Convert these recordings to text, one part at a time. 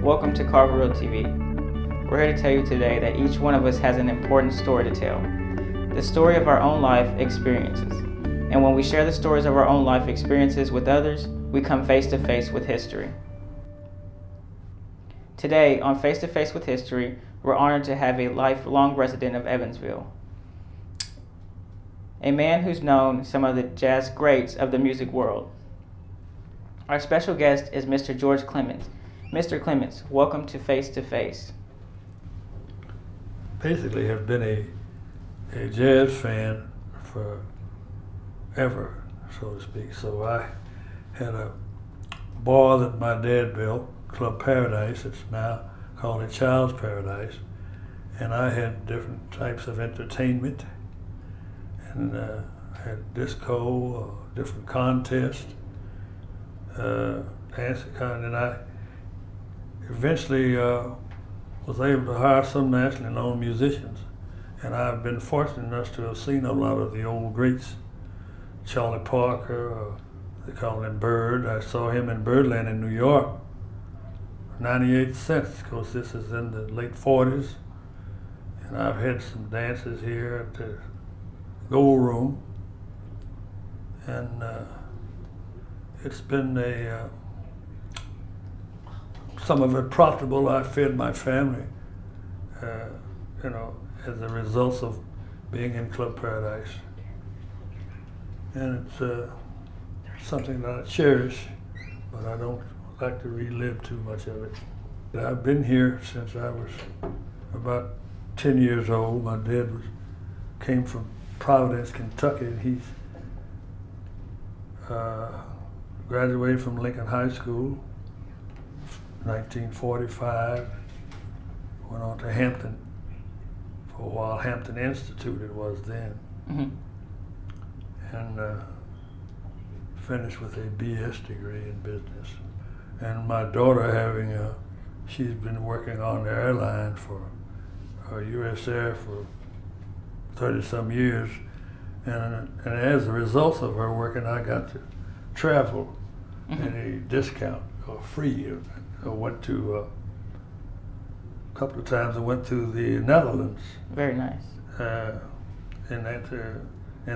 Welcome to Carver REEL-TV. We're here to tell you today that each one of us has an important story to tell. The story of our own life experiences. And when we share the stories of our own life experiences with others, we come face to face with history. Today, on Face to Face with History, we're honored to have a lifelong resident of Evansville. A man who's known some of the jazz greats of the music world. Our special guest is Mr. George Clemmons. Mr. Clemmons, welcome to Face to Face. Basically have been a jazz fan forever, so to speak. So I had a bar that my dad built, Club Paradise. It's now called a Child's Paradise. And I had different types of entertainment. And I had disco, different contests, dance and I eventually was able to hire some nationally known musicians. And I've been fortunate enough to have seen a lot of the old greats. Charlie Parker, they call him Bird. I saw him in Birdland in New York, 98 cents, because this is in the late 40s. And I've had some dances here at the Gold Room. And it's been some of it profitable. I fed my family, as a result of being in Club Paradise. And it's something that I cherish, but I don't like to relive too much of it. I've been here since I was about 10 years old. My dad came from Providence, Kentucky, and he's graduated from Lincoln High School, 1945. Went on to Hampton for a while. Hampton Institute it was then. Mm-hmm. And finished with a BS degree in business. And my daughter she's been working on the airline for US Air for 30-some years. And as a result of her working, I got to travel at a discount or free. I went to a couple of times. I went to the Netherlands. Very nice. In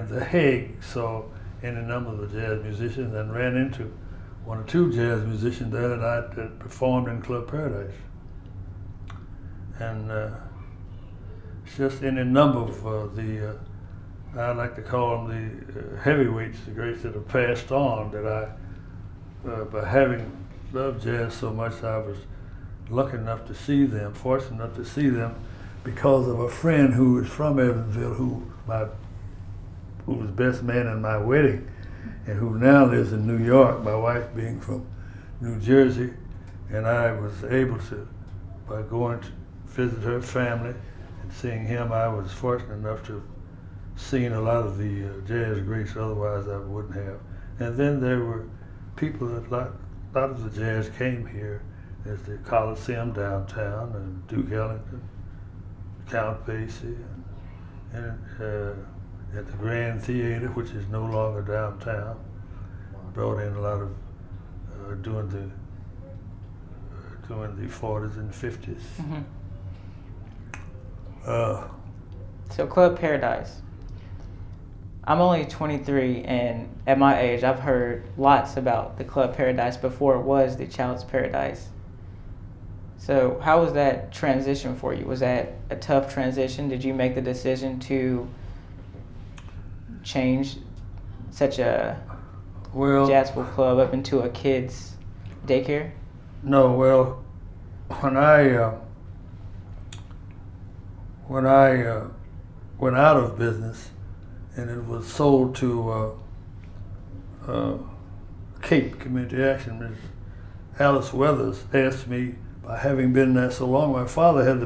The Hague, so in a number of the jazz musicians, and ran into one or two jazz musicians there that performed in Club Paradise. And it's just in a number of I like to call them the heavyweights, the greats that have passed on, that by having loved jazz so much, I was lucky enough to see them, fortunate enough to see them because of a friend who was from Evansville, who was best man in my wedding, and who now lives in New York, my wife being from New Jersey. And I was able to, by going to visit her family and seeing him, I was fortunate enough to have seen a lot of the jazz greats, otherwise I wouldn't have. And then there were people that, a lot of the jazz came here. There's the Coliseum downtown, and Duke Ellington, Count Basie, and at the Grand Theater, which is no longer downtown, brought in a lot of during the 40s and 50s. Mm-hmm. So Club Paradise. I'm only 23, and at my age, I've heard lots about the Club Paradise before it was the Child's Paradise. So how was that transition for you? Was that a tough transition? Did you make the decision to change such a jazzful club up into a kid's daycare? No, well, when I went out of business and it was sold to Cape Community Action, Ms. Alice Weathers asked me, by having been there so long, my father had the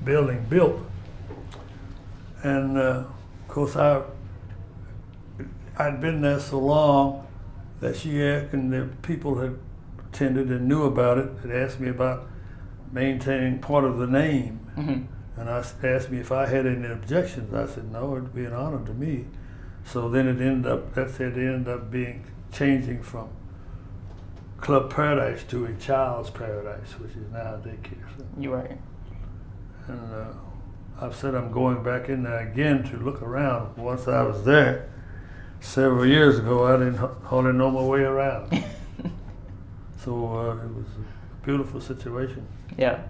building built, and of course I'd been there so long that she asked, and the people had attended and knew about it, had asked me about maintaining part of the name. Mm-hmm. And asked me if I had any objections. I said, no, it'd be an honor to me. So then it ended up being changing from Club Paradise to a child's paradise, which is now a daycare center. You're right. And I've said I'm going back in there again to look around. Once I was there several years ago, I didn't hardly know my way around. So it was a beautiful situation. Yeah.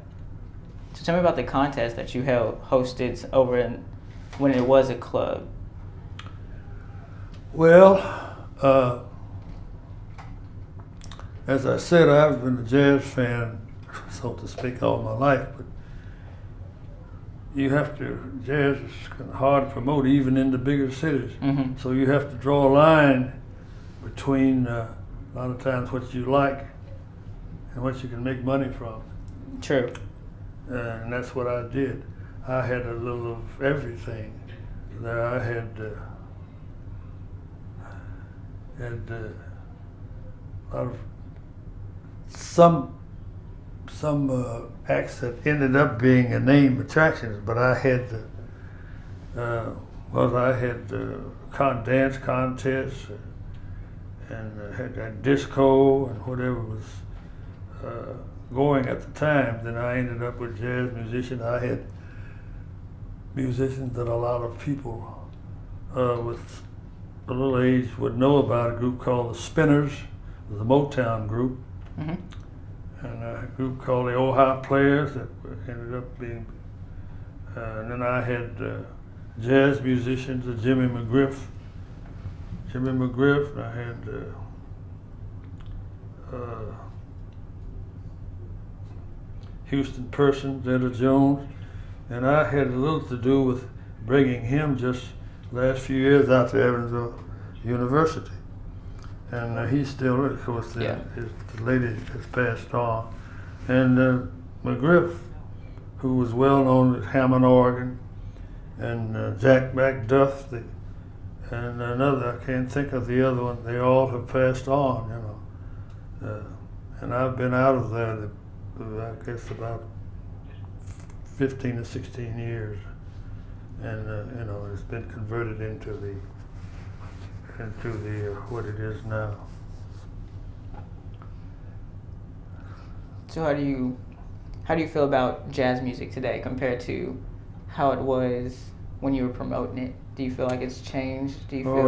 So tell me about the contest that you hosted over when it was a club. Well, as I said, I've been a jazz fan, so to speak, all my life. But jazz is kind of hard to promote even in the bigger cities. Mm-hmm. So you have to draw a line between a lot of times what you like and what you can make money from. True. And that's what I did. I had a little of everything. There I had a lot of some acts that ended up being a name attractions, but I had dance contests and had that disco and whatever was going at the time. Then I ended up with jazz musicians. I had musicians that a lot of people with a little age would know about, a group called the Spinners, the Motown group, Mm-hmm. and a group called the Ohio Players that ended up being, and then I had jazz musicians, Jimmy McGriff, and I had Houston Persons, Etta Jones, and I had a little to do with bringing him just last few years out to Evansville University. And he's still, of course, the lady has passed on. And McGriff, who was well known at Hammond organ, and Jack McDuff, and another, I can't think of the other one, they all have passed on, you know. And I've been out of there, I guess, about 15 to 16 years. And, you know, it's been converted into the what it is now. So how do you feel about jazz music today compared to how it was when you were promoting it? Do you feel like it's changed? Do you feel?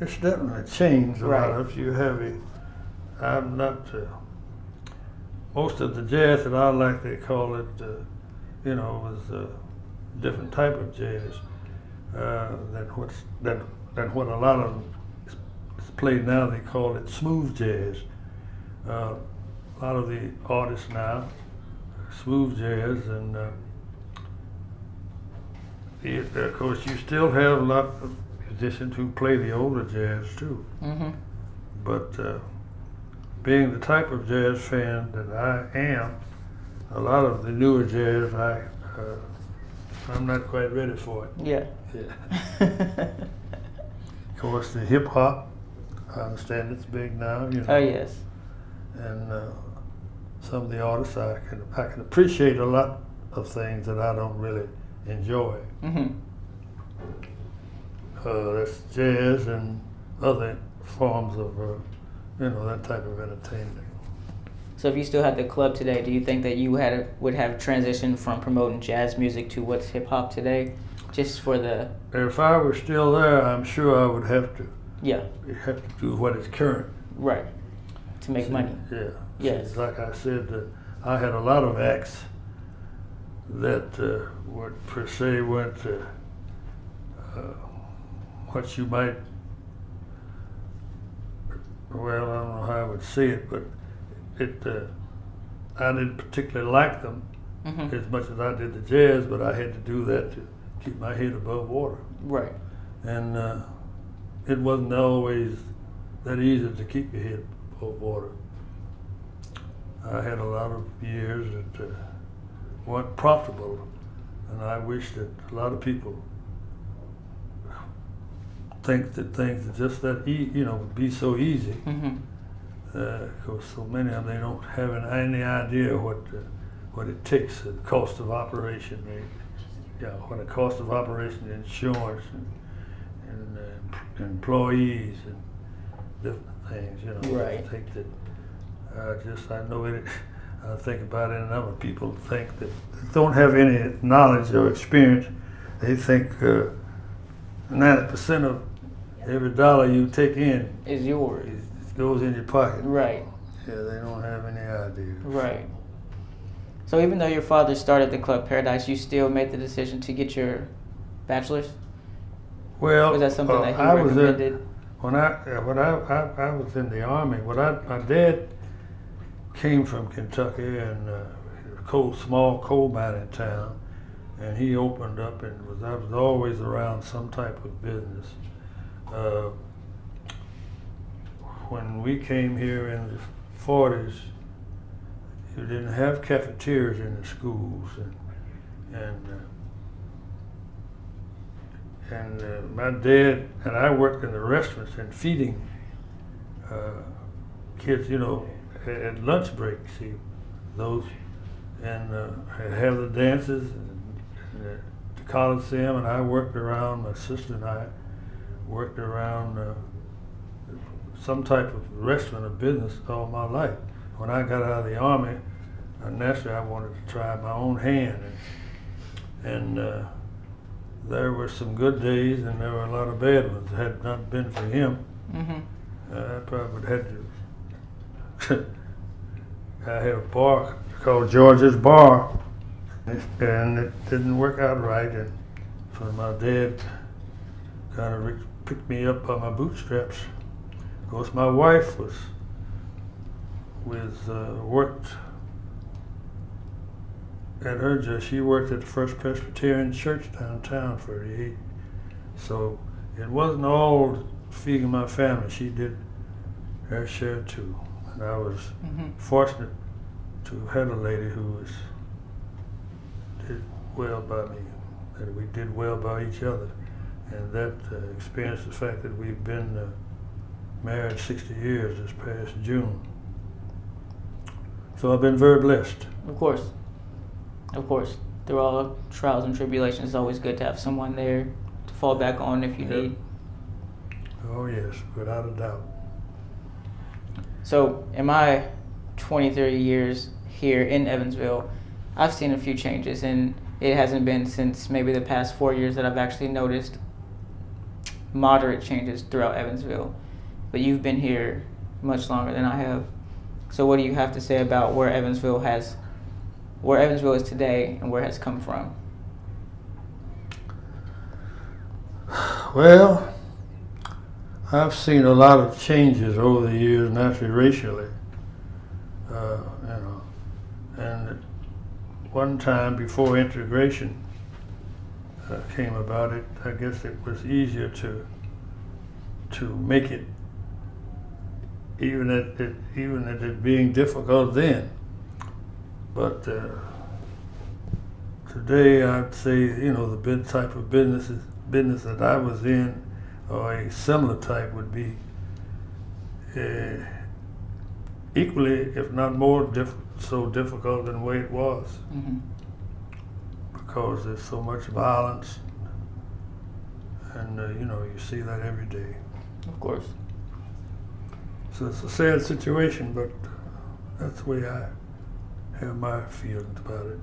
It's definitely changed a Right. lot. If you have I'm not most of the jazz that I like, they call it, you know, was a different type of jazz than what a lot of is played now. They call it smooth jazz. A lot of the artists now, smooth jazz, and of course you still have a lot of musicians who play the older jazz too. Mm-hmm. But being the type of jazz fan that I am, a lot of the newer jazz, I'm not quite ready for it. Yeah. Of course, the hip hop, I understand it's big now. You know. Oh yes. And some of the artists, I can appreciate a lot of things that I don't really enjoy. Mm-hmm. That's jazz and other forms of, you know, that type of entertainment. So if you still had the club today, do you think that you would have transitioned from promoting jazz music to what's hip hop today, just for the? If I were still there, I'm sure I would have to. Yeah. Have to do what is current. Right. To make money. Yeah. Yes. Like I said, I had a lot of acts that would per se weren't what you might. Well, I don't know how I would say it, but I didn't particularly like them Mm-hmm. as much as I did the jazz, but I had to do that to keep my head above water. Right. And it wasn't always that easy to keep your head above water. I had a lot of years that weren't profitable, and I wish that a lot of people think that things are just that would be so easy. Mm-hmm. Because so many of them, they don't have any idea what it takes, the cost of operation, what the cost of operation, insurance, and employees, different things, you know. Right. I think that I know it. I think about it, and other people think that don't have any knowledge or experience. They think 90% of every dollar you take in Is yours. it goes in your pocket. Right. Yeah, they don't have any idea. Right. So even though your father started the Club Paradise, you still made the decision to get your bachelor's? Well, Was that something that he I was recommended? when I was in the Army. My dad came from Kentucky and a small coal mining town, and he opened up and I was always around some type of business. When we came here in the 40s, you didn't have cafeterias in the schools, and my dad and I worked in the restaurants and feeding kids, you know, at lunch breaks. Those and have the dances and the Coliseum, and I worked around. My sister and I worked around some type of restaurant or business all my life. When I got out of the Army, naturally I wanted to try my own hand, and there were some good days and there were a lot of bad ones. Had it not been for him, I probably would have had to. I had a bar called George's Bar, and it didn't work out right, and so my dad kind of picked me up by my bootstraps. Of course, my wife worked at her job. She worked at the First Presbyterian Church downtown for a year. So it wasn't all feeding my family. She did her share too. And I was fortunate to have a lady who did well by me, that we did well by each other. And that experience, the fact that we've been married 60 years this past June. So I've been very blessed. Of course. Of course. Through all trials and tribulations, it's always good to have someone there to fall back on if you need. Oh yes, without a doubt. So in my 23 years here in Evansville, I've seen a few changes, and it hasn't been since maybe the past 4 years that I've actually noticed moderate changes throughout Evansville. But you've been here much longer than I have. So what do you have to say about where Evansville is today and where it has come from? Well, I've seen a lot of changes over the years, naturally, racially. And at one time before integration came about, I guess it was easier to make it, even at it being difficult then. But today, I'd say, the type of business that I was in, or a similar type, would be equally, if not more, so difficult than the way it was. Because there's so much violence, and you see that every day. Of course. So it's a sad situation, but that's the way I have my feelings about it.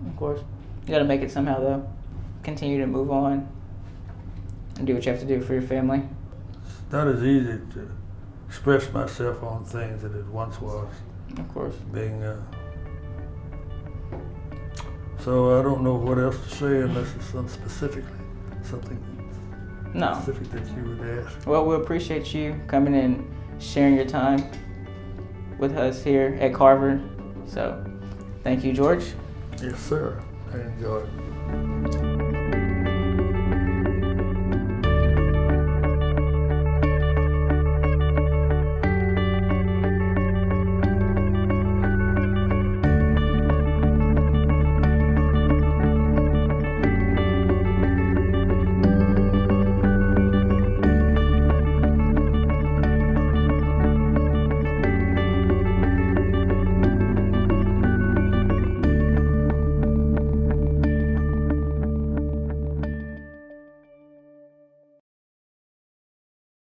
Of course. You gotta make it somehow, though. Continue to move on and do what you have to do for your family. It's not as easy to express myself on things that it once was. Of course. So I don't know what else to say unless it's something specific that you would ask. Well, we appreciate you coming and sharing your time with us here at Carver. So, thank you, George. Yes, sir. I enjoyed it.